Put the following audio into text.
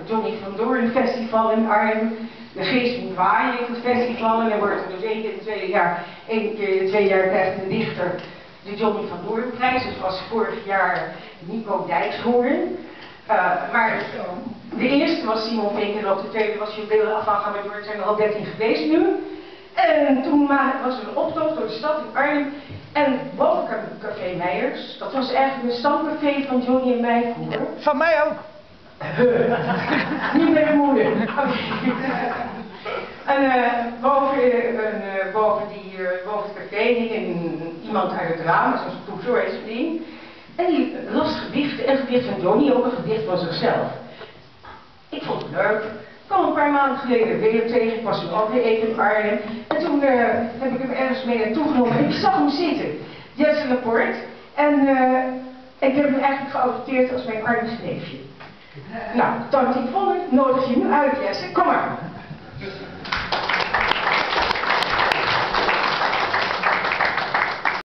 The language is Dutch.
het Johnny van Doorn Festival in Arnhem. De geest moet waaien in het festival en dan wordt er dus één keer in 2 jaar krijgt de dichter de Johnny van Doorn prijs. Dat was vorig jaar Nico Dijkshoorn. Maar de eerste was Simon Vinkenhoff, de tweede was Jubilee afgegaan, maar er zijn er al 13 geweest nu. En toen was er een optocht door de stad in Arnhem en boven Café Meijers, dat was eigenlijk een stamcafé van Johnny en mij vroeger. Van mij ook. Niet met mijn moeder. En boven het café hing iemand uit het raam, zo'n toezoorheidsvriend. En die las gedichten, een gedicht van Johnny, ook een gedicht van zichzelf. Ik vond het leuk. Ik kwam een paar maanden geleden weer tegen, ik was toen ook weer even in Arnhem. En toen heb ik hem ergens mee naartoe genomen en ik zag hem zitten. Jesse Laporte. En ik heb hem eigenlijk geadopteerd als mijn Arnhemse neefje. Nou, dank je, ik vond het, nodig je nu uit, Jesse. Kom maar.